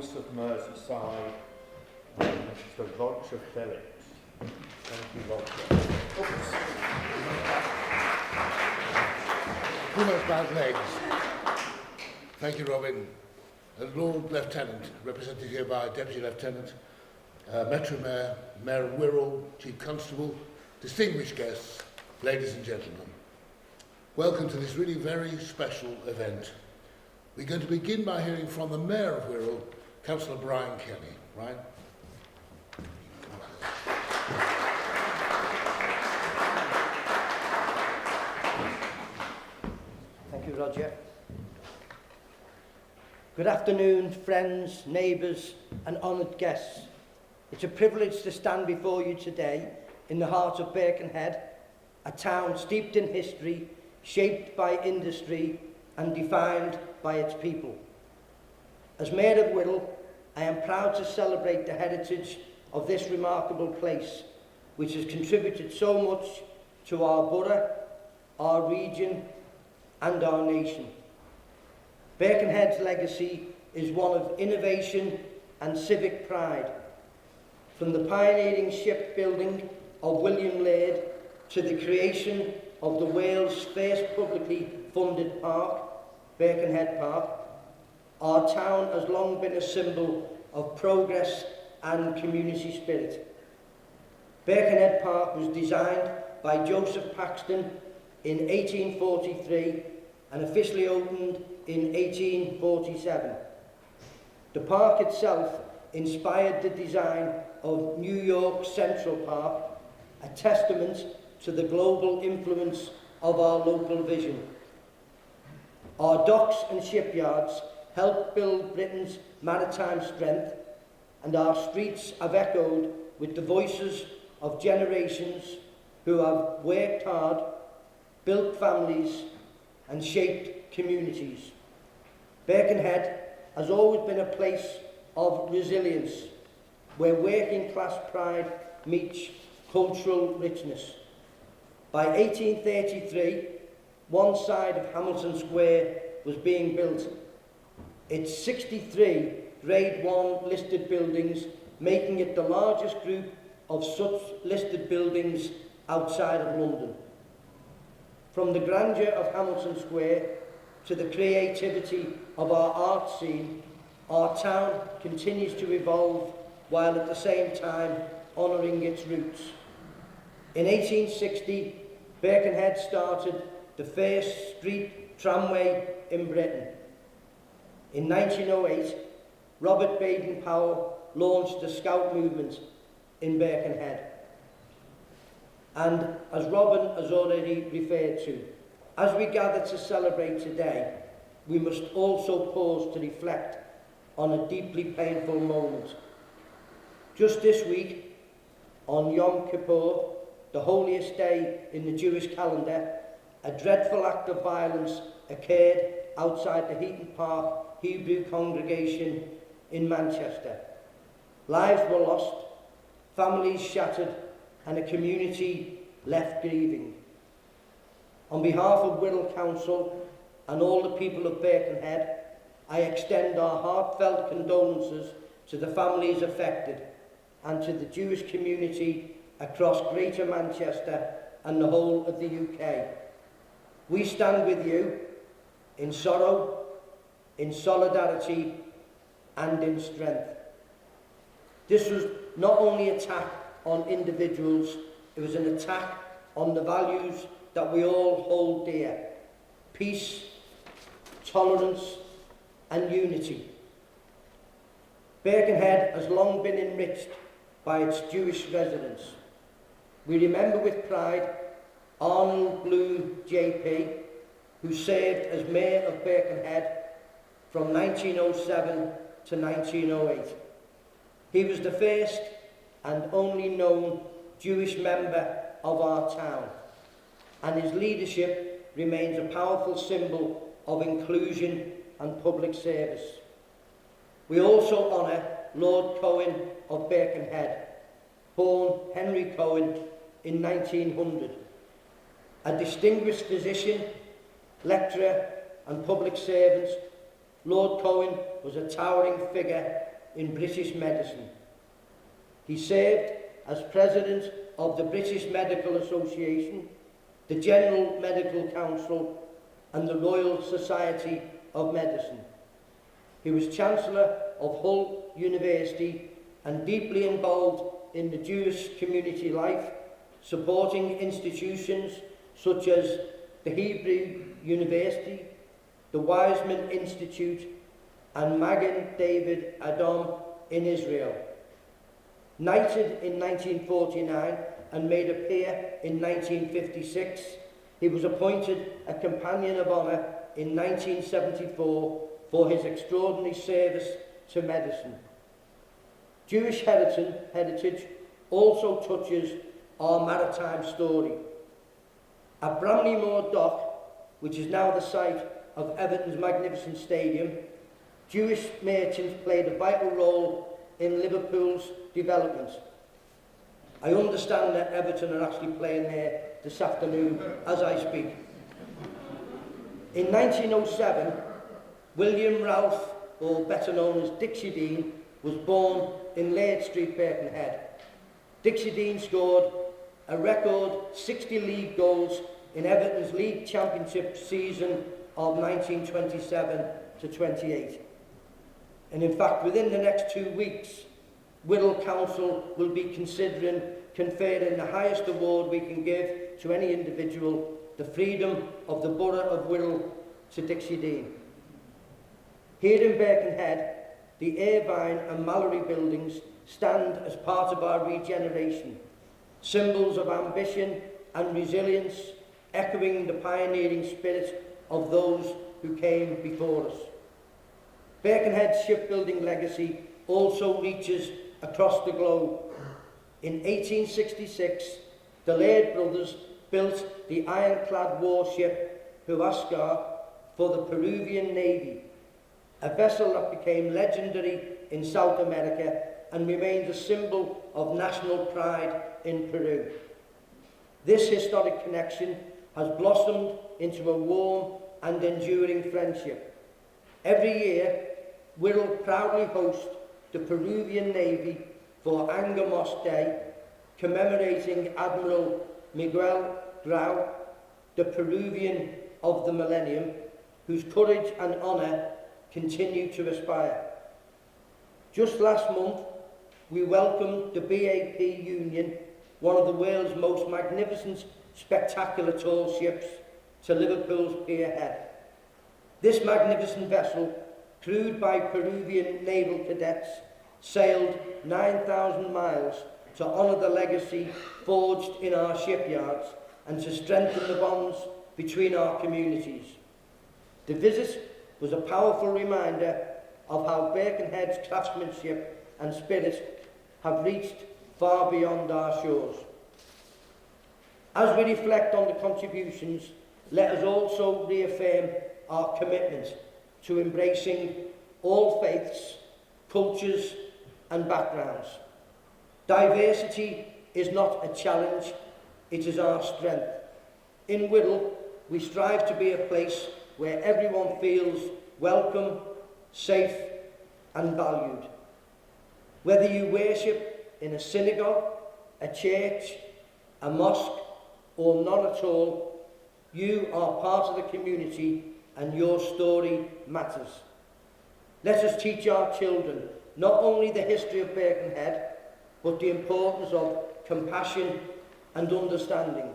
voice of Merseyside, Mr. Roger Phillips. Thank you, Roger. Oops. Too much bad legs. Thank you, Robin. Lord Lieutenant, represented here by Deputy Lieutenant, Metro Mayor, Mayor of Wirral, Chief Constable, distinguished guests, ladies and gentlemen. Welcome to this really very special event. We're going to begin by hearing from the Mayor of Wirral, Councillor Brian Kelly. Brian? Thank you, Roger. Good afternoon, friends, neighbours and honoured guests. It's a privilege to stand before you today in the heart of Birkenhead, a town steeped in history, shaped by industry and defined by its people. As Mayor of Wirral, I am proud to celebrate the heritage of this remarkable place, which has contributed so much to our borough, our region and our nation. Birkenhead's legacy is one of innovation and civic pride. From the pioneering shipbuilding of William Laird to the creation of the Wales' first publicly funded park, Birkenhead Park, our town has long been a symbol of progress and community spirit. Birkenhead Park was designed by Joseph Paxton in 1843 and officially opened in 1847. The park itself inspired the design of New York Central Park, a testament to the global influence of our local vision. Our docks and shipyards helped build Britain's maritime strength, and our streets have echoed with the voices of generations who have worked hard, built families and shaped communities. Birkenhead has always been a place of resilience, where working class pride meets cultural richness. By 1833, one side of Hamilton Square was being built. Its 63 Grade 1 listed buildings, making it the largest group of such listed buildings outside of London. From the grandeur of Hamilton Square to the creativity of our art scene, our town continues to evolve while at the same time honouring its roots. In 1860, Birkenhead started the first street tramway in Britain. In 1908, Robert Baden-Powell launched the Scout movement in Birkenhead. And as Robin has already referred to, as we gather to celebrate today, we must also pause to reflect on a deeply painful moment. Just this week, on Yom Kippur, the holiest day in the Jewish calendar, a dreadful act of violence occurred outside the Heaton Park Hebrew congregation in Manchester. Lives were lost, families shattered, and a community left grieving. On behalf of Wirral Council and all the people of Birkenhead, I extend our heartfelt condolences to the families affected and to the Jewish community across Greater Manchester and the whole of the UK. We stand with you in sorrow, in solidarity and in strength. This was not only an attack on individuals, it was an attack on the values that we all hold dear: peace, tolerance and unity. Birkenhead has long been enriched by its Jewish residents. We remember with pride Arnold Bloom JP, who served as Mayor of Birkenhead from 1907 to 1908. He was the first and only known Jewish member of our town, and his leadership remains a powerful symbol of inclusion and public service. We also honour Lord Cohen of Birkenhead, born Henry Cohen in 1900. A distinguished physician, lecturer and public servant, Lord Cohen was a towering figure in British medicine. He served as president of the British Medical Association, the General Medical Council, and the Royal Society of Medicine. He was Chancellor of Hull University and deeply involved in the Jewish community life, supporting institutions such as the Hebrew University, the Weizmann Institute, and Magen David Adom in Israel. Knighted in 1949 and made a peer in 1956, he was appointed a Companion of Honour in 1974 for his extraordinary service to medicine. Jewish heritage also touches our maritime story. At Bramley-Moore Dock, which is now the site of Everton's magnificent stadium, Jewish merchants played a vital role in Liverpool's development. I understand that Everton are actually playing there this afternoon as I speak. In 1907, William Ralph, or better known as Dixie Dean, was born in Laird Street, Birkenhead. Dixie Dean scored a record 60 league goals in Everton's League Championship season of 1927-28. And in fact, within the next 2 weeks, Whittle Council will be considering conferring the highest award we can give to any individual, the freedom of the Borough of Whittle to Dixie Dean. Here in Birkenhead, the Irvine and Mallory buildings stand as part of our regeneration, symbols of ambition and resilience, echoing the pioneering spirit of those who came before us. Birkenhead's shipbuilding legacy also reaches across the globe. In 1866, the Laird brothers built the ironclad warship Huascar for the Peruvian Navy, a vessel that became legendary in South America and remains a symbol of national pride in Peru. This historic connection has blossomed into a warm and enduring friendship. Every year, Whittle proudly hosts the Peruvian Navy for Angamos Day, commemorating Admiral Miguel Grau, the Peruvian of the millennium, whose courage and honour continue to aspire. Just last month, we welcomed the BAP Union, one of the world's most magnificent, spectacular tall ships, to Liverpool's Pier Head. This magnificent vessel, crewed by Peruvian naval cadets, sailed 9,000 miles to honour the legacy forged in our shipyards and to strengthen the bonds between our communities. The visit was a powerful reminder of how Birkenhead's craftsmanship and spirit have reached far beyond our shores. As we reflect on the contributions, let us also reaffirm our commitment to embracing all faiths, cultures and backgrounds. Diversity is not a challenge, it is our strength. In Whittle, we strive to be a place where everyone feels welcome, safe and valued. Whether you worship in a synagogue, a church, a mosque or none at all, you are part of the community and your story matters. Let us teach our children not only the history of Birkenhead, but the importance of compassion and understanding.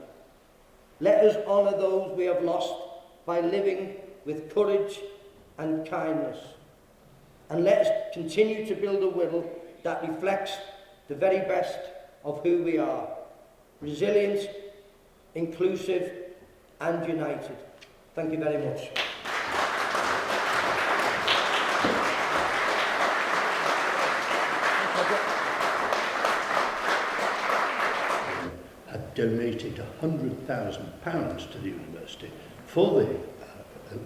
Let us honour those we have lost by living with courage and kindness. And let us continue to build a Whittle that reflects the very best of who we are: resilient, inclusive and united. Thank you very much. Had donated £100,000 to the university for the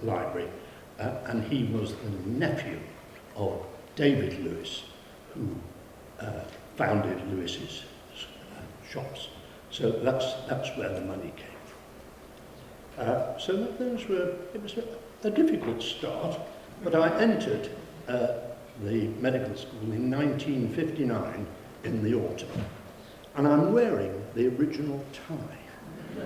library, and he was the nephew of David Lewis, who founded Lewis's shops. So that's where the money came from. So it was a difficult start, but I entered the medical school in 1959 in the autumn. And I'm wearing the original tie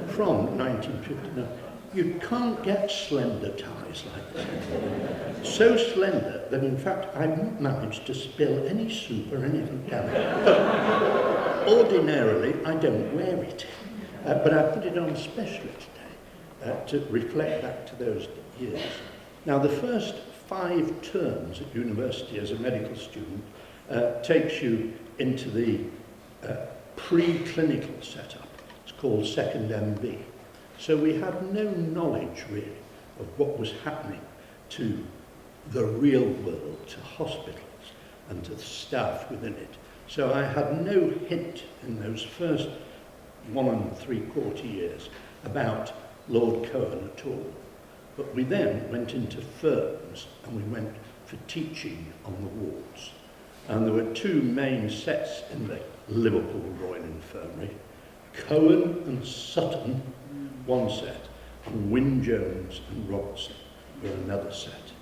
from 1959. You can't get slender ties like this. So slender that in fact I've not managed to spill any soup or anything down it. But ordinarily I don't wear it. But I put it on especially today to reflect back to those years. Now the first 5 terms at university as a medical student takes you into the pre-clinical setup. It's called second MB. So we had no knowledge really of what was happening to the real world, to hospitals and to the staff within it. So I had no hint in those first 1 3/4 years about Lord Cohen at all. But we then went into firms and we went for teaching on the wards. And there were 2 main sets in the Liverpool Royal Infirmary, Cohen and Sutton, one set, and Wynne-Jones and Robertson were another set.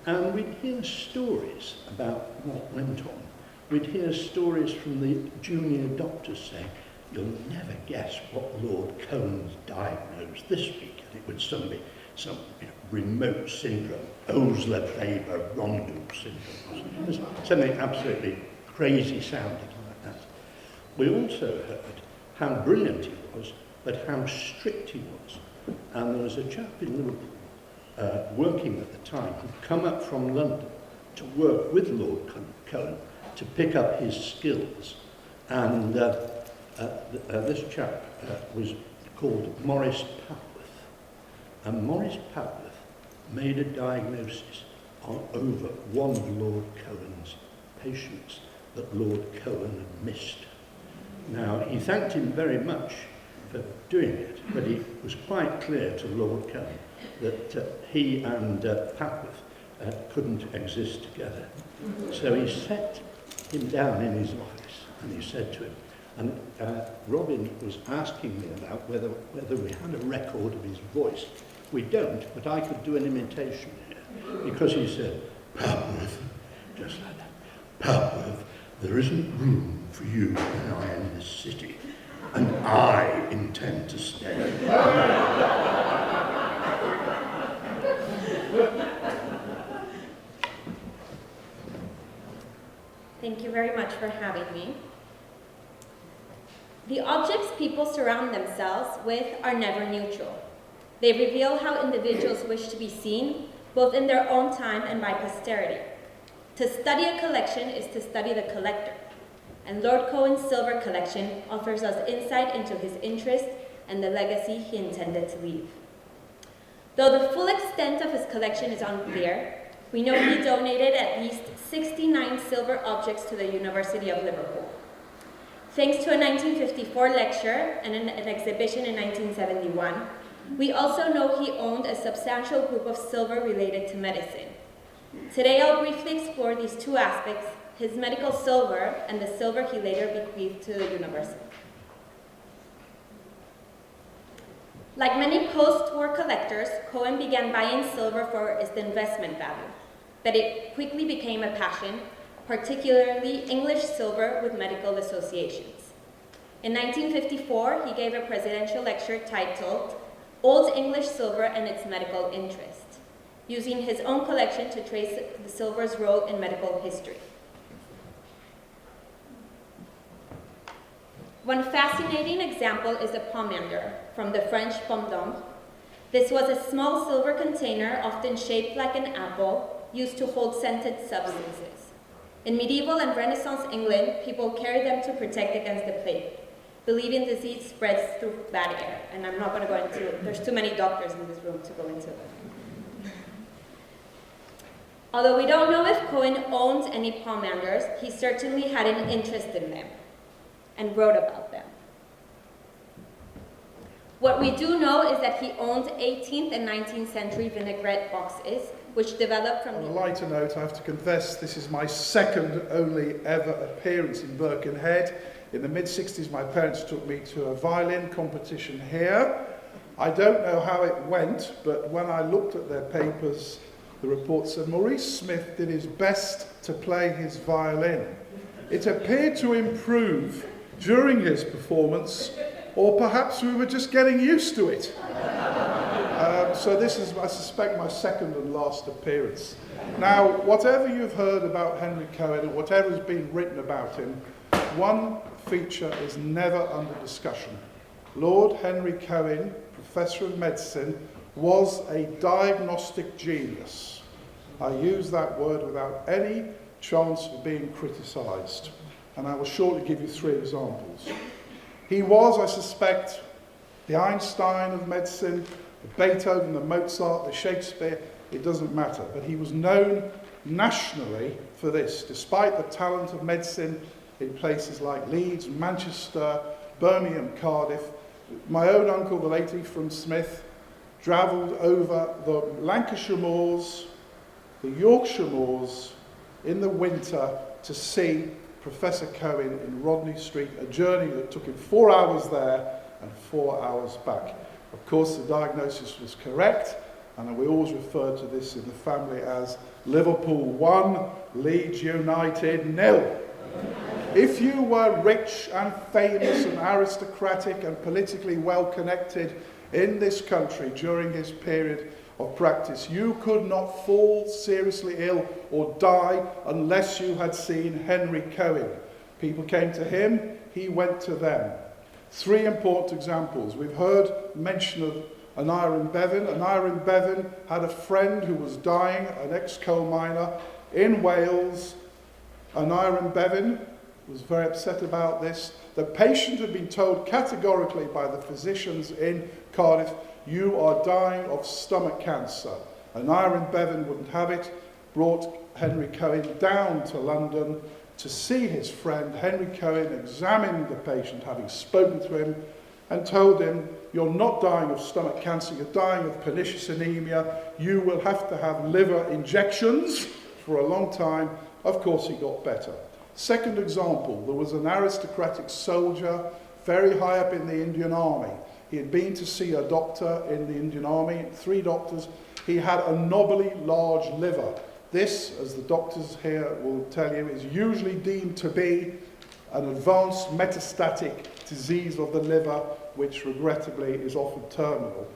And we'd hear stories about what went on. We'd hear stories from the junior doctors saying, "You'll never guess what Lord Cohen's diagnosed this week." And it would suddenly be some remote syndrome, Osler-Weber-Rondeau syndrome, something absolutely crazy sounding like that. We also heard how brilliant he was, but how strict he was. And there was a chap in Liverpool working at the time who'd come up from London to work with Lord Cohen to pick up his skills. And this chap was called Maurice Papworth. And Maurice Papworth made a diagnosis on over one of Lord Cohen's patients that Lord Cohen had missed. Now, he thanked him very much for doing it, but it was quite clear to Lord Cohen that he and Papworth couldn't exist together. So he sat him down in his office and he said to him, and Robin was asking me about whether we had a record of his voice. We don't, but I could do an imitation here, because he said, "Papworth," just like that, "Papworth, there isn't room for you now in this city, and I intend to stay." Thank you very much for having me. The objects people surround themselves with are never neutral. They reveal how individuals wish to be seen, both in their own time and by posterity. To study a collection is to study the collector, and Lord Cohen's silver collection offers us insight into his interest and the legacy he intended to leave. Though the full extent of his collection is unclear, we know he donated at least 69 silver objects to the University of Liverpool. Thanks to a 1954 lecture and an exhibition in 1971, we also know he owned a substantial group of silver related to medicine. Today I'll briefly explore these 2 aspects, his medical silver and the silver he later bequeathed to the university. Like many post-war collectors, Cohen began buying silver for its investment value, but it quickly became a passion, particularly English silver with medical associations. In 1954, he gave a presidential lecture titled "Old English Silver and Its Medical Interest," using his own collection to trace the silver's role in medical history. One fascinating example is a pomander from the French pomme d'Ampre. This was a small silver container, often shaped like an apple, used to hold scented substances. In medieval and Renaissance England, people carried them to protect against the plague, believing disease spreads through bad air. And I'm not going to go into it. There's too many doctors in this room to go into it. Although we don't know if Cohen owned any pomanders, he certainly had an interest in them and wrote about them. What we do know is that he owned 18th and 19th century vinaigrette boxes, which developed from On a lighter note, I have to confess this is my second only ever appearance in Birkenhead. In the mid-60s, my parents took me to a violin competition here. I don't know how it went, but when I looked at their papers, The report said Maurice Smith did his best to play his violin. It appeared to improve during his performance, or perhaps we were just getting used to it. So this is, I suspect, my second and last appearance. Now, whatever you've heard about Henry Cohen and whatever has been written about him, one feature is never under discussion. Lord Henry Cohen, Professor of Medicine, was a diagnostic genius. I use that word without any chance of being criticised, and I will shortly give you 3 examples. He was, I suspect, the Einstein of medicine, the Beethoven, the Mozart, the Shakespeare, it doesn't matter, but he was known nationally for this, despite the talent of medicine in places like Leeds, Manchester, Birmingham, Cardiff. My own uncle, the late Ephraim Smith, travelled over the Lancashire moors, the Yorkshire moors, in the winter to see Professor Cohen in Rodney Street, a journey that took him 4 hours there and 4 hours back. Of course, the diagnosis was correct, and we always refer to this in the family as Liverpool 1, Leeds United 0. If you were rich and famous and aristocratic and politically well connected in this country during his period of practice, you could not fall seriously ill or die unless you had seen Henry Cohen. People came to him, he went to them. 3 important examples. We've heard mention of Aneurin Bevan. Aneurin Bevan had a friend who was dying, an ex-coal miner in Wales. Aneurin Bevan was very upset about this. The patient had been told categorically by the physicians in Cardiff, you are dying of stomach cancer. Aneurin Bevan wouldn't have it, brought Henry Cohen down to London to see his friend. Henry Cohen examined the patient, having spoken to him, and told him, you're not dying of stomach cancer, you're dying of pernicious anemia, you will have to have liver injections for a long time. Of course, he got better. Second example, there was an aristocratic soldier very high up in the Indian Army. He had been to see a doctor in the Indian Army, 3 doctors. He had a nobly large liver. This, as the doctors here will tell you, is usually deemed to be an advanced metastatic disease of the liver, which regrettably is often terminal.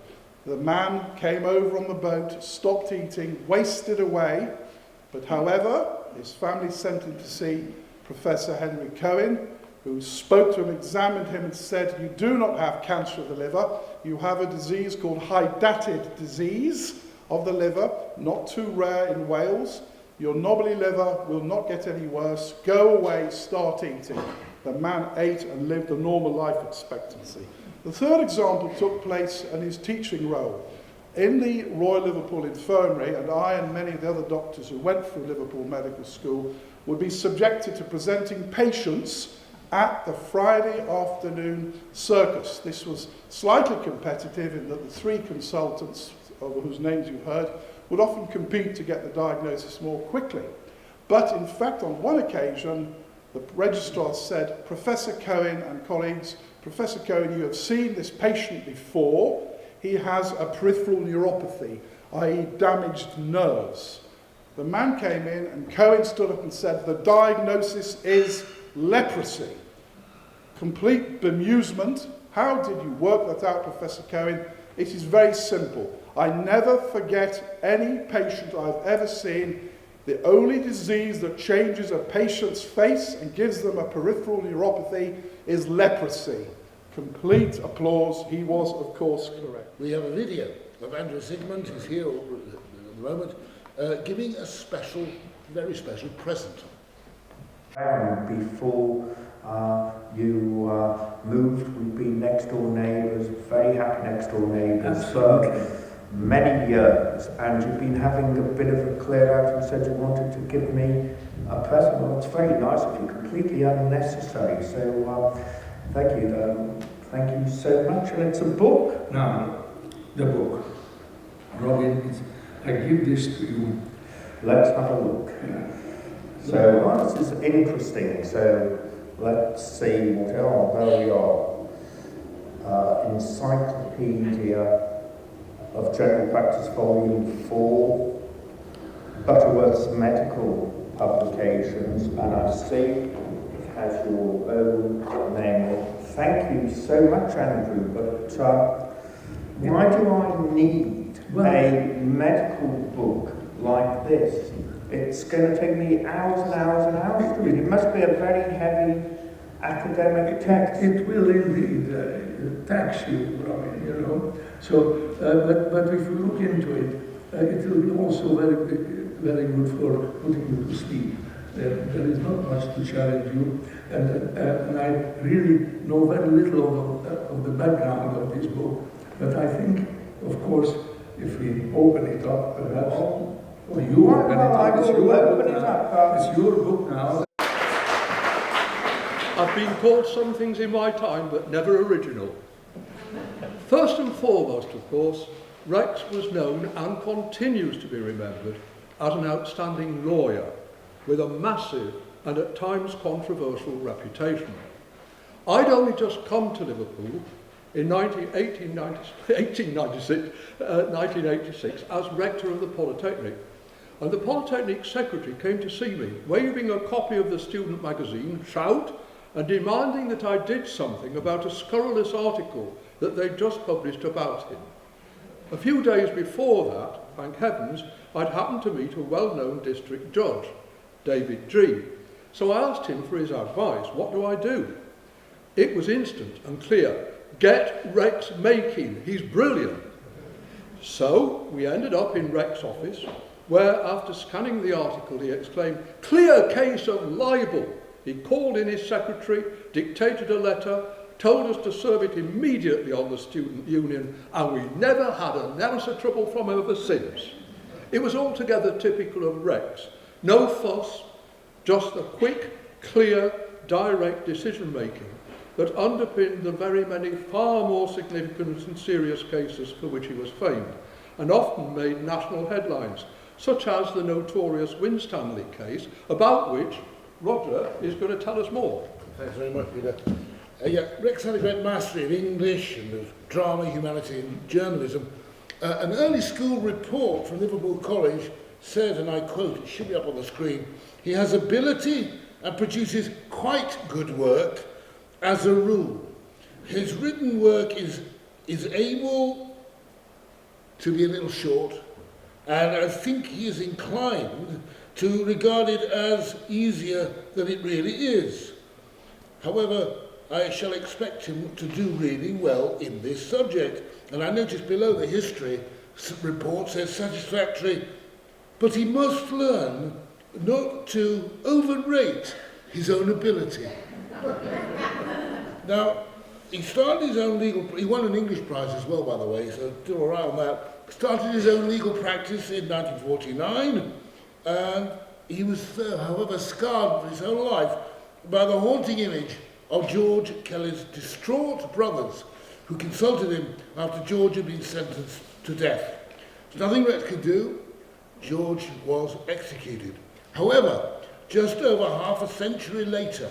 The man came over on the boat, stopped eating, wasted away, but however, his family sent him to see Professor Henry Cohen, who spoke to him, examined him and said, you do not have cancer of the liver, you have a disease called hydatid disease of the liver, not too rare in Wales. Your knobbly liver will not get any worse. Go away, start eating. The man ate and lived a normal life expectancy. The third example took place in his teaching role. In the Royal Liverpool Infirmary, and I and many of the other doctors who went through Liverpool Medical School would be subjected to presenting patients at the Friday afternoon circus. This was slightly competitive in that the 3 consultants, whose names you've heard, would often compete to get the diagnosis more quickly. But in fact, on one occasion, the registrar said, Professor Cohen and colleagues, Professor Cohen, you have seen this patient before. He has a peripheral neuropathy, i.e. damaged nerves. The man came in and Cohen stood up and said, the diagnosis is leprosy. Complete bemusement. How did you work that out, Professor Cohen? It is very simple. I never forget any patient I've ever seen. The only disease that changes a patient's face and gives them a peripheral neuropathy is leprosy. Complete applause. He was, of course, correct. We have a video of Andrew Sigmund, who's here at the moment, giving a special, very special present. Before you moved, we've been next door neighbours, very happy next door neighbours for many years, and you've been having a bit of a clear out and said you wanted to give me a present. Well, it's very nice of you, completely unnecessary, so thank you so much. And it's a book. Now, the book. Robin, I give this to you. Let's have a look. Yeah. So, this is interesting. So, let's see what there we are. Encyclopedia of General Practice, Volume 4. Butterworth's medical publications, and I see it has your own name. Thank you so much, Andrew, but why do I need a medical book like this? It's going to take me hours and hours and hours to read. It must be a very heavy academic text. It will indeed tax you, Robin, you know. So, but if you look into it, it will be also very good for putting you to sleep. There is not much to challenge you, and I really know very little of the background of this book. But I think, of course, if we open it up, perhaps, or you open it up, it's your book now. I've been called some things in my time, but never original. First and foremost, of course, Rex was known and continues to be remembered as an outstanding lawyer with a massive and at times controversial reputation. I'd only just come to Liverpool in 1986 as rector of the Polytechnic, and the Polytechnic secretary came to see me, waving a copy of the student magazine, Shout, and demanding that I did something about a scurrilous article that they'd just published about him. A few days before that, thank heavens, I'd happened to meet a well-known district judge, David Dree. So I asked him for his advice. What do I do? It was instant and clear. Get Rex making. He's brilliant. So we ended up in Rex's office, where after scanning the article, he exclaimed, "Clear case of libel." He called in his secretary, dictated a letter, told us to serve it immediately on the student union, and we never had an ounce of trouble from him ever since. It was altogether typical of Rex. No fuss, just a quick, clear, direct decision-making that underpinned the very many far more significant and serious cases for which he was famed, and often made national headlines, such as the notorious Winstanley case, about which Roger is going to tell us more. Thanks very much, Peter. Rex had a great mastery of English and of drama, humanity and journalism. An early school report from Liverpool College said, and I quote, it should be up on the screen, "He has ability and produces quite good work as a rule. His written work is able to be a little short, and I think he is inclined to regard it as easier than it really is. However, I shall expect him to do really well in this subject." And I noticed below the history report says satisfactory, but he must learn not to overrate his own ability. Now, he started his own he won an English prize as well, by the way, so do all right on that. Started his own legal practice in 1949, and he was, however, scarred for his whole life by the haunting image of George Kelly's distraught brothers, who consulted him after George had been sentenced to death. There's nothing Rex could do. George was executed. However, just over half a century later,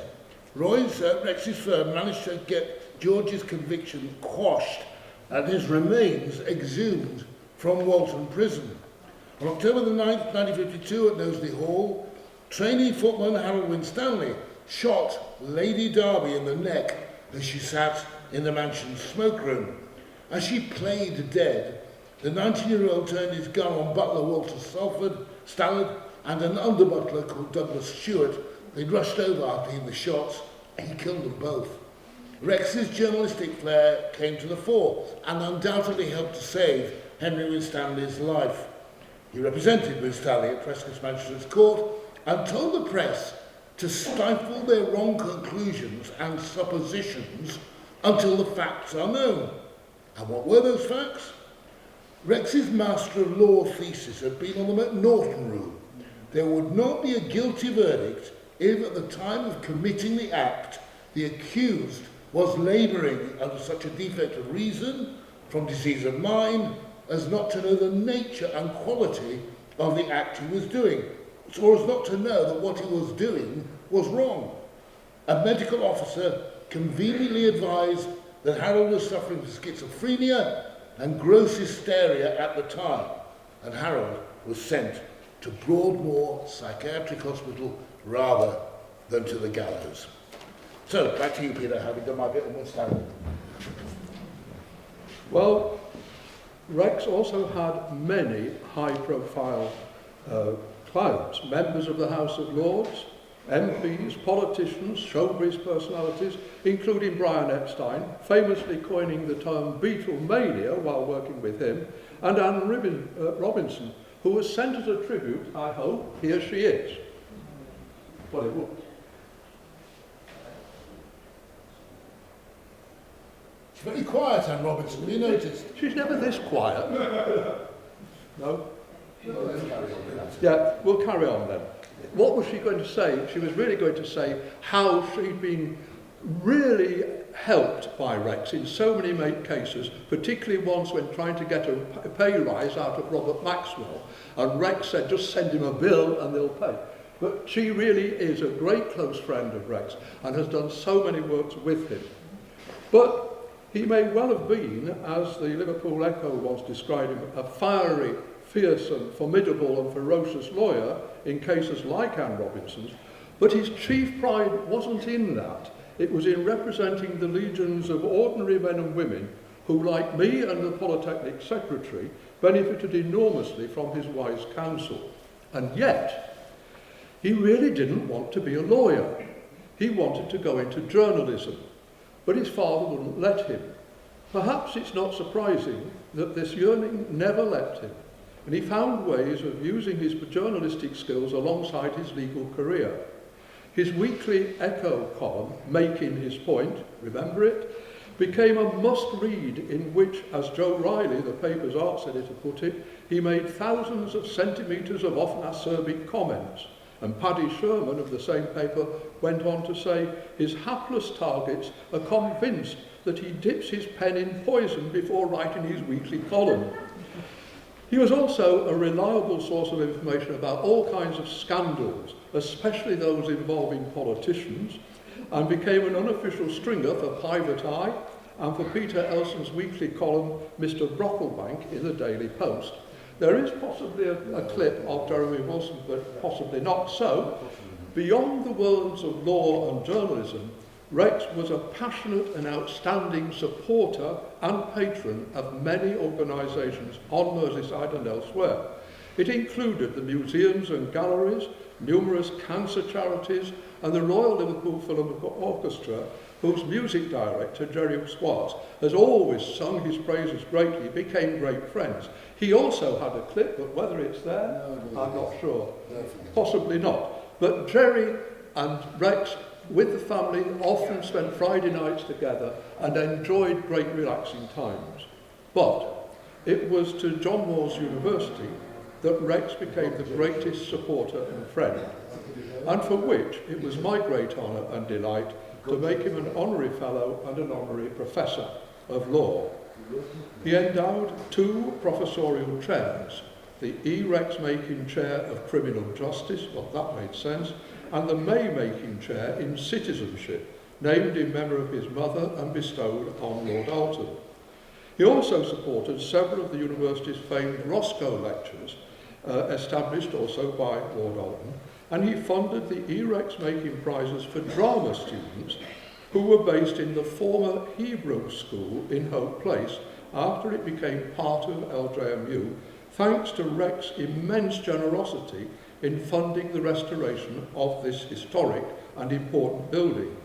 Rex's firm managed to get George's conviction quashed and his remains exhumed from Walton Prison. On October the 9th, 1952, at Knowsley Hall, trainee footman Harold Winstanley shot Lady Derby in the neck as she sat in the mansion's smoke-room. As she played dead, the 19-year-old turned his gun on butler Walter Stallard and an under-butler called Douglas Stewart. They rushed over after him the shots, and he killed them both. Rex's journalistic flair came to the fore and undoubtedly helped to save Henry Winstanley's life. He represented Winstanley at Prescott's Magistrates Court and told the press to stifle their wrong conclusions and suppositions until the facts are known. And what were those facts? Rex's Master of Law thesis had been on the McNaughton rule. There would not be a guilty verdict if at the time of committing the act the accused was labouring under such a defect of reason, from disease of mind, as not to know the nature and quality of the act he was doing, or as not to know that what he was doing was wrong. A medical officer conveniently advised that Harold was suffering from schizophrenia and gross hysteria at the time, and Harold was sent to Broadmoor Psychiatric Hospital rather than to the gallows. So, back to you, Peter, having done my bit on West Ham. Well, Rex also had many high-profile clients, members of the House of Lords, MPs, politicians, showbiz personalities, including Brian Epstein, famously coining the term Beatlemania while working with him, and Anne Robinson, who was sent as a tribute, I hope, here she is. Well, it will. She's very quiet, Anne Robinson, have you noticed? She's never this quiet. No? Well, let's carry on with that. Yeah, we'll carry on then. What was she going to say? She was really going to say how she'd been really helped by Rex in so many cases, particularly once when trying to get a pay rise out of Robert Maxwell. And Rex said, just send him a bill and they'll pay. But she really is a great close friend of Rex and has done so many works with him. But he may well have been, as the Liverpool Echo once described him, a fiery, fearsome, formidable and ferocious lawyer in cases like Anne Robinson's, but his chief pride wasn't in that. It was in representing the legions of ordinary men and women who, like me and the Polytechnic Secretary, benefited enormously from his wise counsel. And yet, he really didn't want to be a lawyer. He wanted to go into journalism, but his father wouldn't let him. Perhaps it's not surprising that this yearning never left him, and he found ways of using his journalistic skills alongside his legal career. His weekly Echo column, Making His Point, remember it, became a must-read in which, as Joe Riley, the paper's arts editor, put it, he made thousands of centimetres of often acerbic comments. And Paddy Sherman of the same paper went on to say, his hapless targets are convinced that he dips his pen in poison before writing his weekly column. He was also a reliable source of information about all kinds of scandals, especially those involving politicians, and became an unofficial stringer for Private Eye and for Peter Elson's weekly column, Mr. Brocklebank, in the Daily Post. There is possibly a clip of Jeremy Wilson, but possibly not so. Beyond the worlds of law and journalism, Rex was a passionate and outstanding supporter and patron of many organisations on Merseyside and elsewhere. It included the museums and galleries, numerous cancer charities, and the Royal Liverpool Philharmonic Orchestra, whose music director, Jerry Swartz, has always sung his praises greatly, became great friends. He also had a clip, but whether it's there, I'm not sure. Possibly not. But Jerry and Rex, with the family, often spent Friday nights together and enjoyed great relaxing times. But it was to John Moores University that Rex became the greatest supporter and friend, and for which it was my great honour and delight to make him an honorary fellow and an honorary professor of law. He endowed 2 professorial chairs, the E. Rex Makin Chair of Criminal Justice, well, that made sense, and the May Makin Chair in Citizenship, named in memory of his mother and bestowed on Lord Alton. He also supported several of the university's famed Roscoe lectures, established also by Lord Alton, and he funded the E. Rex Makin Prizes for drama students who were based in the former Hebrew School in Hope Place after it became part of LJMU, thanks to Rex's immense generosity in funding the restoration of this historic and important building.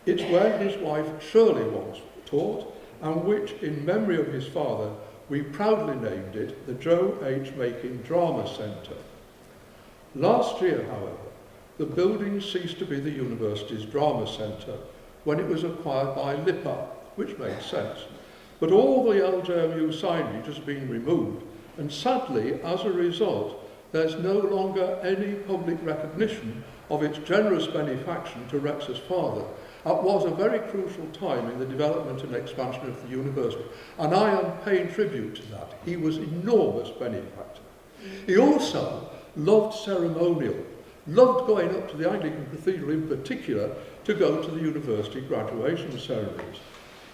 It's where his wife Shirley once taught, and which, in memory of his father, we proudly named it the Joe H. Makin Drama Centre. Last year, however, the building ceased to be the university's drama centre when it was acquired by LIPA, which made sense. But all the LJMU signage has been removed, and sadly, as a result, there's no longer any public recognition of its generous benefaction to Rex's father. It was a very crucial time in the development and expansion of the university, and I am paying tribute to that. He was enormous benefactor. He also loved ceremonial, loved going up to the Anglican Cathedral in particular to go to the university graduation ceremonies.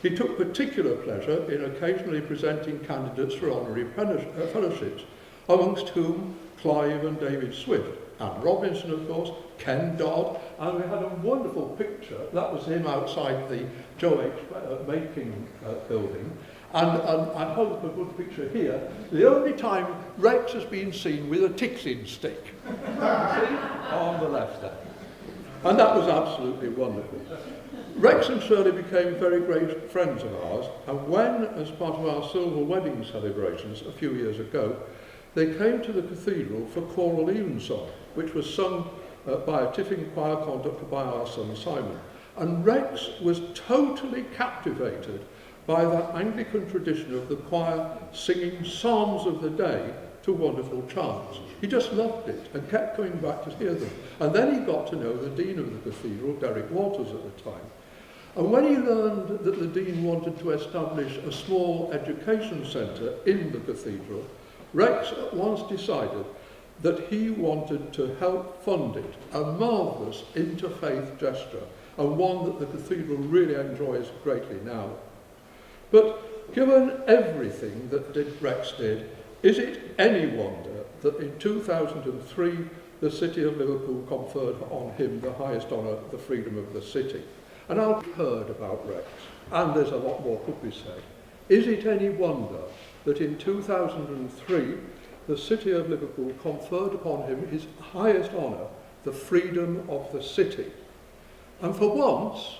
He took particular pleasure in occasionally presenting candidates for honorary fellowships, amongst whom Clive and David Swift, and Robinson, of course, Ken Dodd, and we had a wonderful picture. That was him outside the Joe H. Making building. And I hope a good picture here. The only time Rex has been seen with a Tixin stick. See? On the left there. And that was absolutely wonderful. Rex and Shirley became very great friends of ours, and when, as part of our silver wedding celebrations a few years ago, they came to the cathedral for choral evensong, which was sung by a tiffin choir conducted by our son Simon. And Rex was totally captivated by that Anglican tradition of the choir singing psalms of the day to wonderful chants. He just loved it and kept coming back to hear them. And then he got to know the Dean of the cathedral, Derek Waters, at the time. And when he learned that the Dean wanted to establish a small education centre in the cathedral, Rex at once decided that he wanted to help fund it, a marvellous interfaith gesture, and one that the cathedral really enjoys greatly now. But given everything that Rex did, is it any wonder that in 2003 the City of Liverpool conferred on him the highest honour, the Freedom of the City? And I've heard about Rex, and there's a lot more could be said. Is it any wonder that in 2003 the City of Liverpool conferred upon him his highest honour, the Freedom of the City? And for once,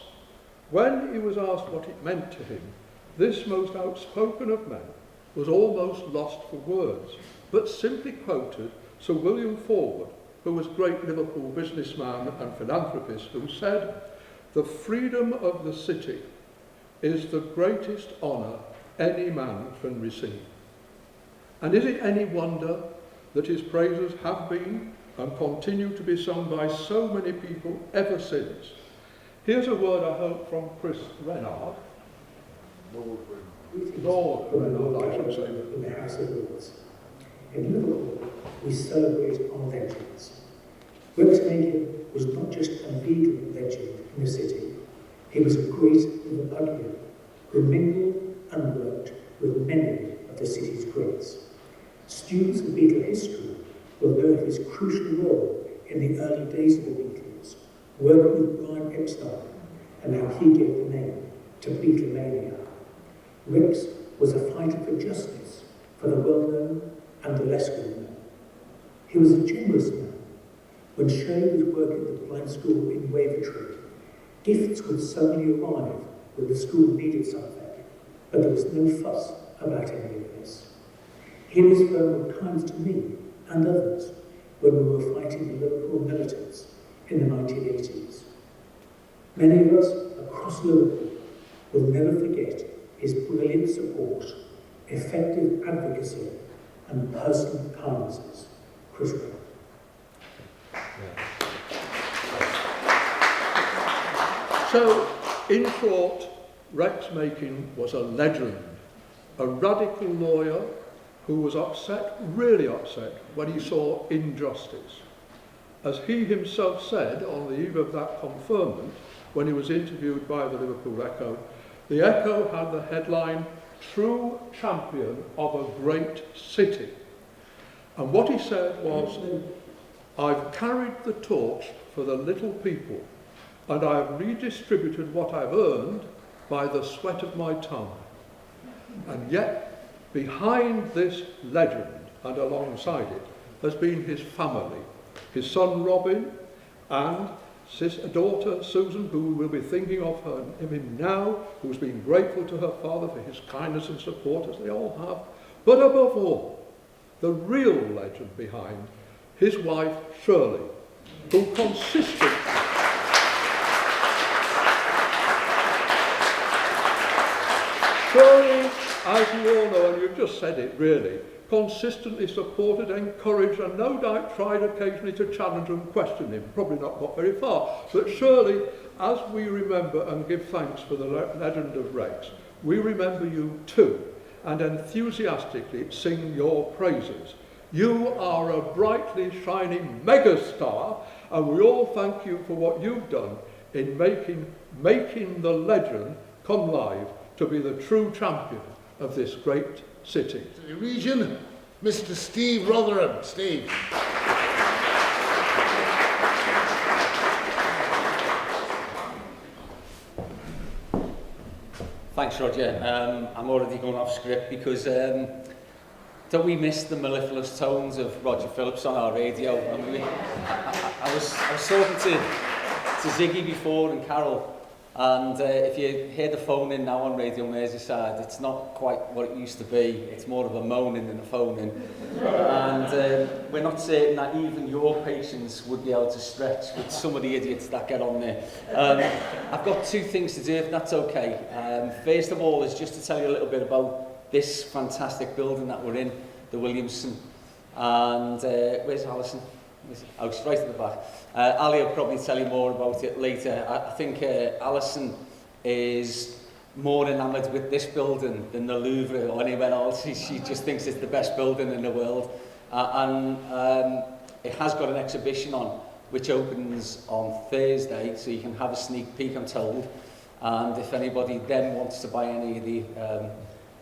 when he was asked what it meant to him, this most outspoken of men was almost lost for words, but simply quoted Sir William Forward, who was a great Liverpool businessman and philanthropist, who said, "The freedom of the city is the greatest honour any man can receive." And is it any wonder that his praises have been and continue to be sung by so many people ever since? Here's a word, I hope, from Chris Renard. Lord Renard, I should say. In the House of Lords. In Liverpool, we celebrate our legends. Rex Makin was not just a legal legend in the city, he was a great Liverpudlian who mingled and worked with many of the city's greats. Students of Beatle history will know of his crucial role in the early days of the Beatles, working with Brian Epstein, and how he gave the name to Beatlemania. Rex was a fighter for justice for the well-known and the less well-known. He was a generous man. When Shirley was working at the blind school in Wavertree, gifts would suddenly arrive when the school needed something, but there was no fuss about any of this. He and his firm were kind to me and others when we were fighting the Liverpool militants in the 1980s. Many of us across Liverpool will never forget his brilliant support, effective advocacy, and personal kindnesses. Chris Renard. So, in short, Rex Makin was a legend, a radical lawyer who was upset, really upset, when he saw injustice. As he himself said on the eve of that conferment, when he was interviewed by the Liverpool Echo, the Echo had the headline, "True Champion of a Great City." And what he said was, "I've carried the torch for the little people, and I've redistributed what I've earned by the sweat of my tongue." And yet, behind this legend and alongside it has been his family, his son Robin and daughter Susan, who will be thinking of him now, who's been grateful to her father for his kindness and support, as they all have. But above all, the real legend behind his wife Shirley, who consistently Shirley, as you all know, and you've just said it really, consistently supported, encouraged, and no doubt tried occasionally to challenge and question him. Probably not got very far. But Shirley, as we remember and give thanks for the legend of Rex, we remember you too, and enthusiastically sing your praises. You are a brightly shining megastar, and we all thank you for what you've done in making the legend come live to be the true champion of this great city. The region, Mr. Steve Rotherham. Steve. Thanks, Roger. I'm already going off script because don't we miss the mellifluous tones of Roger Phillips on our radio? I mean, I was talking to Ziggy before and Carol, and if you hear the phone in now on Radio Merseyside, it's not quite what it used to be. It's more of a moaning than a phone-in. And we're not certain that even your patience would be able to stretch with some of the idiots that get on there. I've got two things to do, if that's okay. First of all is just to tell you a little bit about this fantastic building that we're in, the Williamson. And where's Alison? Oh, she's right at the back. Ali will probably tell you more about it later. I think Alison is more enamoured with this building than the Louvre or anywhere else. She just thinks it's the best building in the world. It has got an exhibition on, which opens on Thursday, so you can have a sneak peek, I'm told. And if anybody then wants to buy any of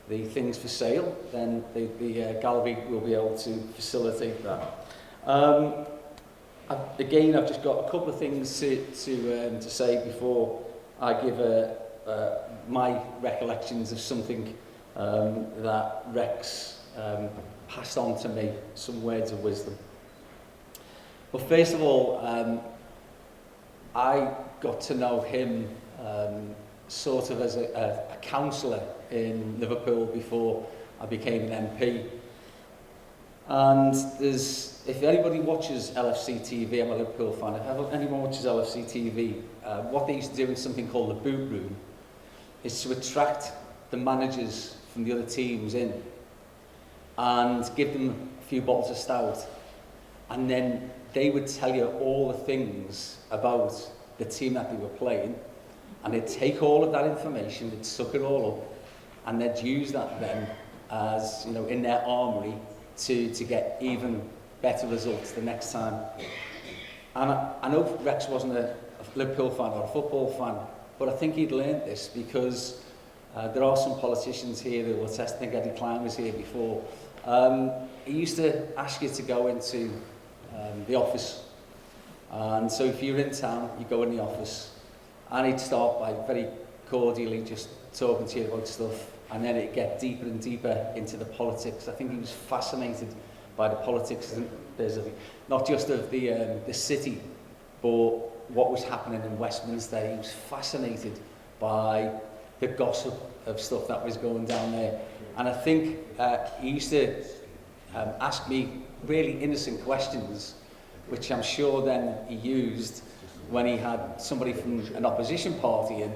the things for sale, then the gallery will be able to facilitate that. Again, I've just got a couple of things to say before I give my recollections of something that Rex passed on to me, some words of wisdom. But first of all, I got to know him sort of as a councillor in Liverpool before I became an MP. And if anybody watches LFC TV, I'm a Liverpool fan, if anyone watches LFC TV, what they used to do in something called the boot room is to attract the managers from the other teams in and give them a few bottles of stout, and then they would tell you all the things about the team that they were playing, and they'd take all of that information, they'd suck it all up, and they'd use that then as, you know, in their armoury to get even better results the next time. And I know Rex wasn't a Liverpool fan or a football fan, but I think he'd learned this because there are some politicians here who will test. I think Eddie Klein was here before. He used to ask you to go into the office. And so if you're in town, you go in the office, and he'd start by very cordially just talking to you about stuff, and then it'd get deeper and deeper into the politics. I think he was fascinated by the politics, not just of the city, but what was happening in Westminster. He was fascinated by the gossip of stuff that was going down there. And I think he used to ask me really innocent questions, which I'm sure then he used when he had somebody from an opposition party in,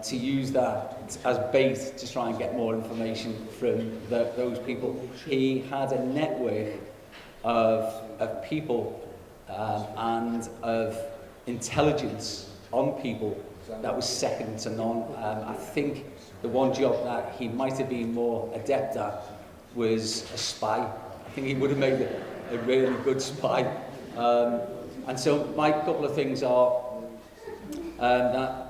to use that as bait to try and get more information from those people. He had a network of people and of intelligence on people that was second to none. I think the one job that he might have been more adept at was a spy. I think he would have made a really good spy. And so my couple of things are that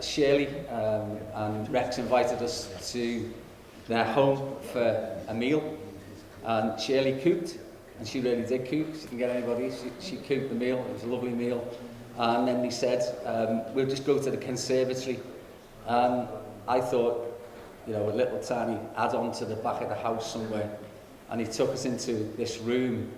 Shirley and Rex invited us to their home for a meal, and Shirley cooked, and she really did cook. She didn't get anybody, she cooked the meal. It was a lovely meal. And then he said, we'll just go to the conservatory. I thought, you know, a little tiny add-on to the back of the house somewhere, and he took us into this room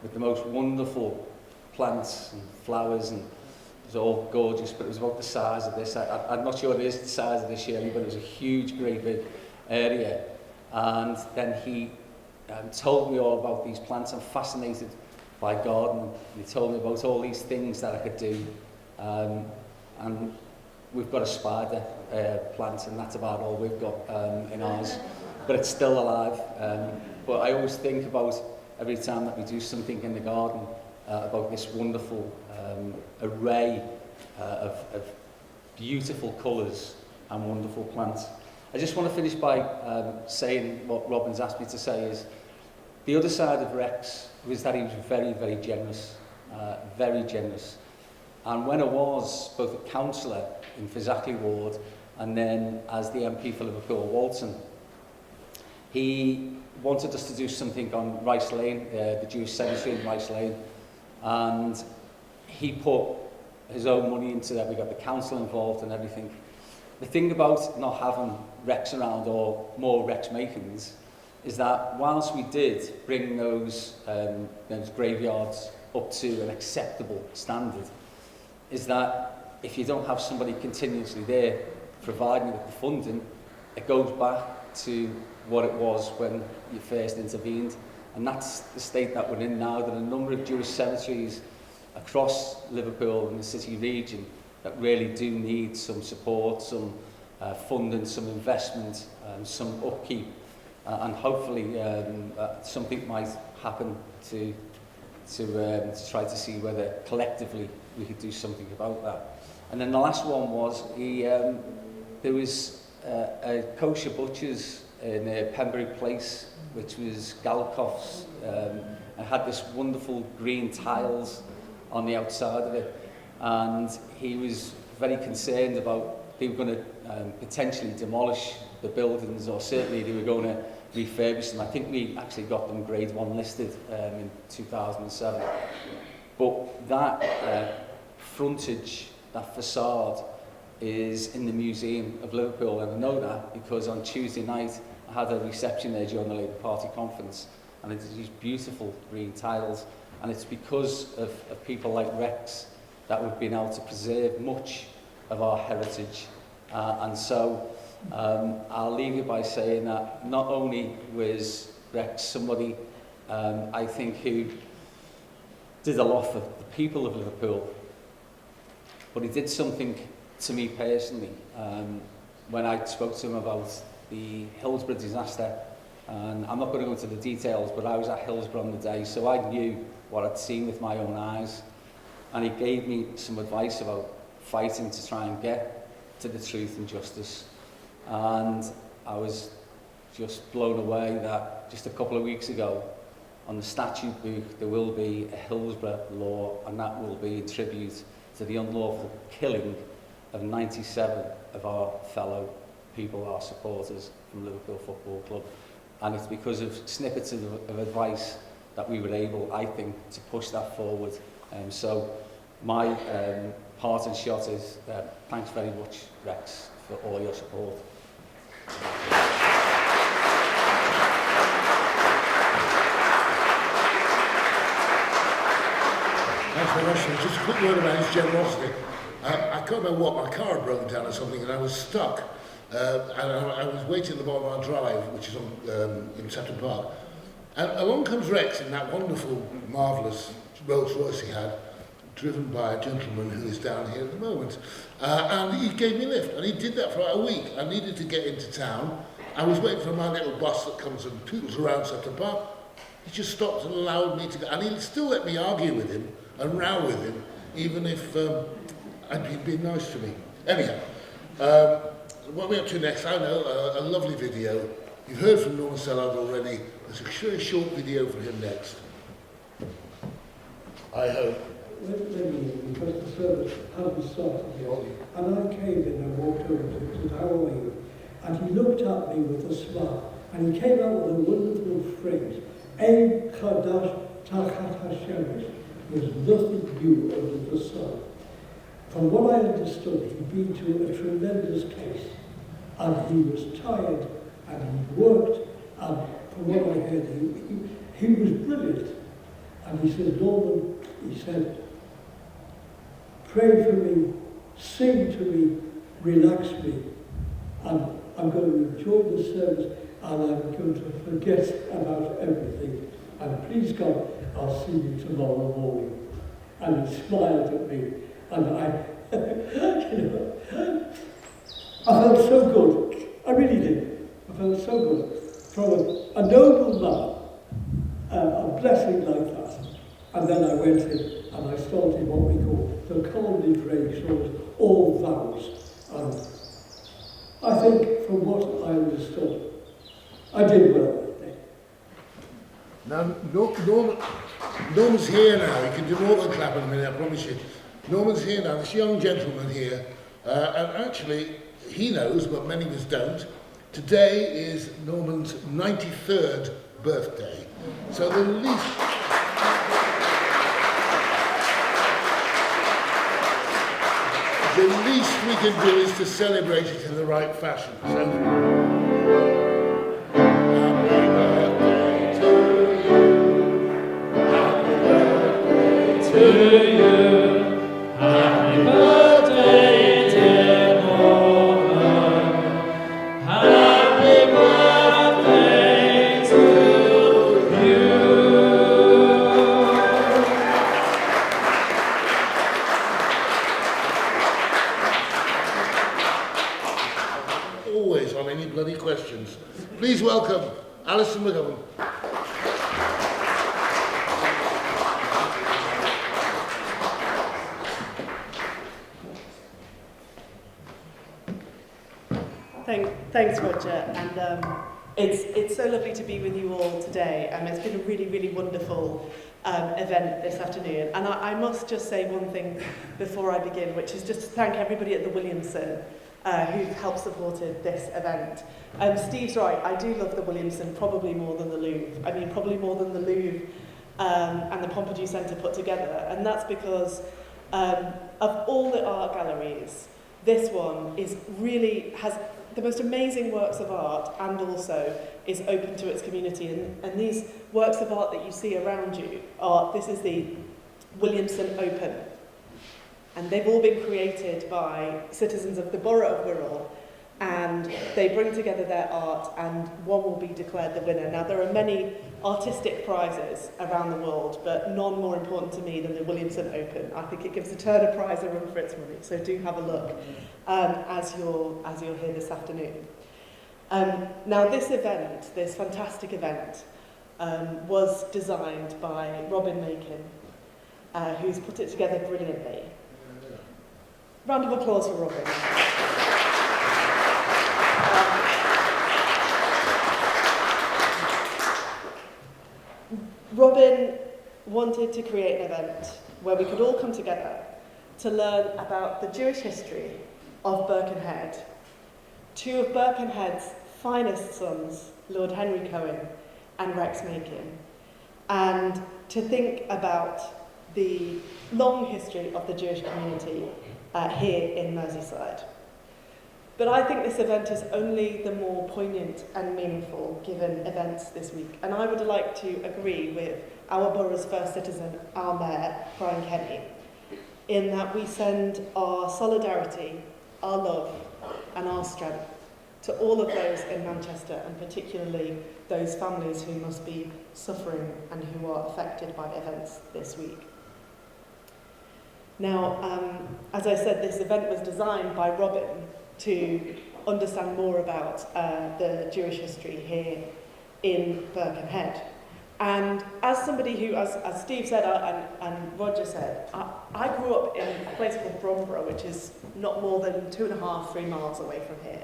with the most wonderful plants and flowers, and it was all gorgeous, but it was about the size of this. I'm not sure it is the size of this, Shirley, but it was a huge, great big area. And then he told me all about these plants. I'm fascinated by gardening. He told me about all these things that I could do. And we've got a spider plant, and that's about all we've got in ours. But it's still alive. But I always think about, every time that we do something in the garden, about this wonderful array of beautiful colours and wonderful plants. I just want to finish by saying what Robin's asked me to say is, the other side of Rex was that he was very, very generous, very generous. And when I was both a councillor in Fazakerley Ward and then as the MP for Liverpool Walton, he wanted us to do something on Rice Lane, the Jewish cemetery in Rice Lane, and he put his own money into that. We got the council involved and everything. The thing about not having wrecks around or more wrecks makings is that whilst we did bring those graveyards up to an acceptable standard, is that if you don't have somebody continuously there providing with the funding, it goes back to what it was when you first intervened. And that's the state that we're in now. There are a number of Jewish cemeteries across Liverpool and the city region that really do need some support, some funding, some investment, some upkeep, and hopefully something might happen to try to see whether collectively we could do something about that. And then the last one was there was a kosher butcher's in Pembury Place, which was Galkoff's, and had this wonderful green tiles on the outside of it, and he was very concerned about they were going to potentially demolish the buildings, or certainly they were going to refurbish them. I think we actually got them grade 1 listed in 2007. But that frontage, that facade, is in the Museum of Liverpool, and I know that because on Tuesday night I had a reception there during the Labour Party conference, and it's these beautiful green tiles, and it's because of people like Rex that we've been able to preserve much of our heritage. And so I'll leave you by saying that not only was Rex somebody I think who did a lot for the people of Liverpool, but he did something to me personally. When I spoke to him about the Hillsborough disaster, and I'm not going to go into the details, but I was at Hillsborough on the day, so I knew what I'd seen with my own eyes, and he gave me some advice about fighting to try and get to the truth and justice. And I was just blown away that just a couple of weeks ago on the statute book there will be a Hillsborough law, and that will be in tribute to the unlawful killing of 97 of our fellow people, our supporters from Liverpool Football Club. And it's because of snippets of advice that we were able, I think, to push that forward. So my parting shot is thanks very much, Rex, for all your support. Thanks very much. Just a quick word about his generosity. I can't remember what, my car had broken down or something, and I was stuck. And I was waiting at the bottom of our drive, which is on, in Sutton Park. And along comes Rex in that wonderful, marvellous Rolls Royce he had, driven by a gentleman who is down here at the moment. And he gave me a lift, and he did that for like a week. I needed to get into town. I was waiting for my little bus that comes and tootles around Sutton Park. He just stopped and allowed me to go. And he still let me argue with him and row with him, even if he'd been nice to me. Anyhow, what are we up to next? I know, a lovely video. You've heard from Norman Sellard already. There's a very short video for him next. I hope. Because the service hadn't started yet, and I came in and walked over to him and said, "How are you?" And he looked at me with a smile, and he came out with a wonderful phrase, "Ein chadash tachat hashemesh." There's nothing new under the sun. From what I understood, he'd been to a tremendous case, and he was tired, and he worked, and from what I heard, he was brilliant. And he said, "Norman," he said, "pray for me, sing to me, relax me, and I'm going to enjoy the service, and I'm going to forget about everything. And please God, I'll see you tomorrow morning." And he smiled at me, and I felt so good. I really did. I felt so good. From a noble man, a blessing like that. And then I went in and I started what we call the Col Livrée, so all vows. And I think from what I understood, I did well that day. Now, Norman's here now. He can do more than clap in a minute, I promise you. Norman's here now, this young gentleman here, and actually, he knows, but many of us don't. Today is Norman's 93rd birthday. So the least we can do is to celebrate it in the right fashion. So, happy birthday to you. Happy birthday to you. Happy birthday, dear Norman. Happy birthday to you. Always on any bloody questions. Please welcome Alison McGovern. Thanks, Roger, and it's so lovely to be with you all today. It's been a really, really wonderful event this afternoon, and I must just say one thing before I begin, which is just to thank everybody at the Williamson who've helped supported this event. Steve's right, I do love the Williamson probably more than the Louvre. I mean, probably more than the Louvre and the Pompidou Centre put together, and that's because of all the art galleries, this one has the most amazing works of art and also is open to its community. And these works of art that you see around you this is the Williamson Open. And they've all been created by citizens of the borough of Wirral, and they bring together their art, and one will be declared the winner. Now, there are many artistic prizes around the world, but none more important to me than the Williamson Open. I think it gives the Turner Prize a run for its money, so do have a look as you're here this afternoon. Now, this event, this fantastic event, was designed by Robin Makin, who's put it together brilliantly. Round of applause for Robin. Robin wanted to create an event where we could all come together to learn about the Jewish history of Birkenhead. Two of Birkenhead's finest sons, Lord Henry Cohen and Rex Makin, and to think about the long history of the Jewish community here in Merseyside. But I think this event is only the more poignant and meaningful given events this week. And I would like to agree with our borough's first citizen, our Mayor, Brian Kenny, in that we send our solidarity, our love and our strength to all of those in Manchester, and particularly those families who must be suffering and who are affected by events this week. Now, as I said, this event was designed by Robin to understand more about the Jewish history here in Birkenhead. And as somebody who, as Steve said and Roger said, I grew up in a place called Bromborough, which is not more than 2.5, 3 miles away from here.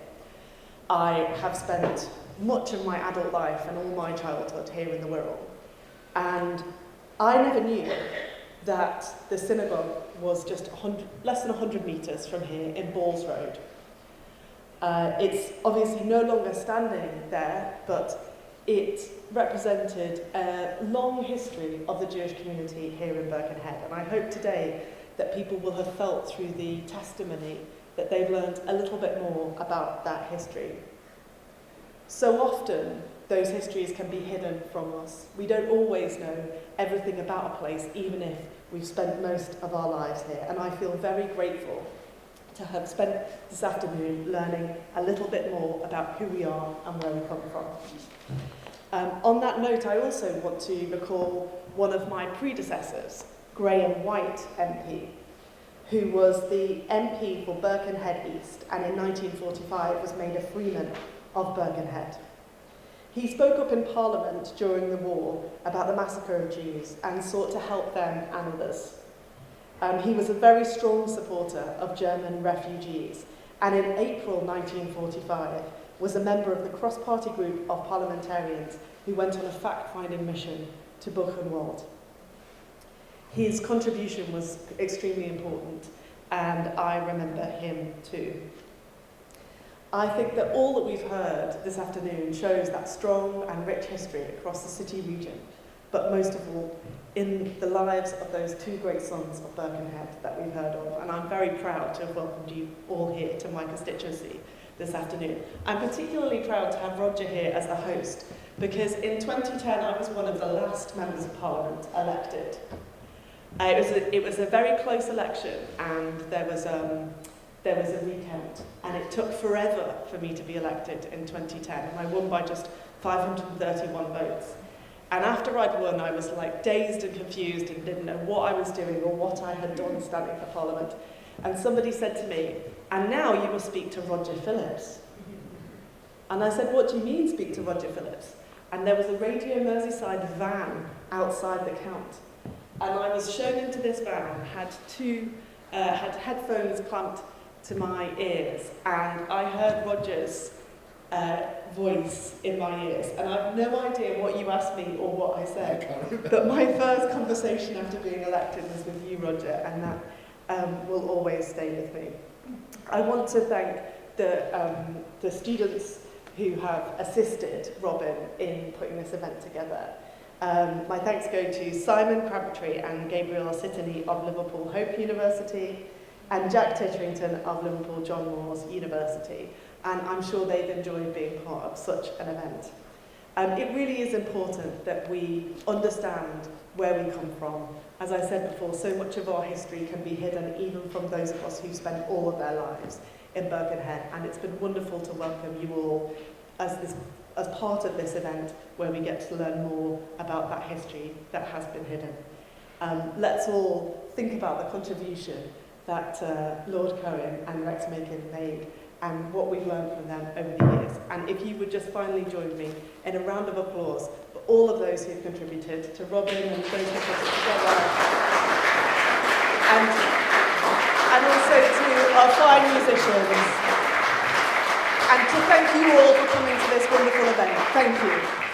I have spent much of my adult life and all my childhood here in the Wirral. And I never knew that the synagogue was just less than 100 metres from here in Balls Road. It's obviously no longer standing there, but it represented a long history of the Jewish community here in Birkenhead. And I hope today that people will have felt through the testimony that they've learned a little bit more about that history. So often, those histories can be hidden from us. We don't always know everything about a place, even if we've spent most of our lives here. And I feel very grateful to have spent this afternoon learning a little bit more about who we are and where we come from. On that note, I also want to recall one of my predecessors, Graham White MP, who was the MP for Birkenhead East, and in 1945 was made a freeman of Birkenhead. He spoke up in Parliament during the war about the massacre of Jews and sought to help them and others. He was a very strong supporter of German refugees, and in April 1945 was a member of the cross-party group of parliamentarians who went on a fact-finding mission to Buchenwald. His contribution was extremely important, and I remember him too. I think that all that we've heard this afternoon shows that strong and rich history across the city region, but most of all, in the lives of those two great sons of Birkenhead that we've heard of. And I'm very proud to have welcomed you all here to my constituency this afternoon. I'm particularly proud to have Roger here as the host, because in 2010 I was one of the last members of Parliament elected. It was a very close election, and there was a recount, and it took forever for me to be elected in 2010, and I won by just 531 votes. And after I'd won, I was like dazed and confused and didn't know what I was doing or what I had done standing for Parliament. And somebody said to me, "And now you must speak to Roger Phillips." And I said, "What do you mean, speak to Roger Phillips?" And there was a Radio Merseyside van outside the count. And I was shown into this van, had headphones clamped to my ears, and I heard Roger's voice in my ears. And I have no idea what you asked me or what I said, but my first conversation after being elected was with you, Roger, and that will always stay with me. I want to thank the students who have assisted Robin in putting this event together. My thanks go to Simon Crabtree and Gabriel Sitany of Liverpool Hope University, and Jack Titterington of Liverpool John Moores University. And I'm sure they've enjoyed being part of such an event. It really is important that we understand where we come from. As I said before, so much of our history can be hidden even from those of us who spent all of their lives in Birkenhead, and it's been wonderful to welcome you all as part of this event where we get to learn more about that history that has been hidden. Let's all think about the contribution that Lord Cohen and Rex Macon made and what we've learned from them over the years. And if you would just finally join me in a round of applause for all of those who've contributed, to Robin and those who put it together, and also to our fine musicians, and to thank you all for coming to this wonderful event. Thank you.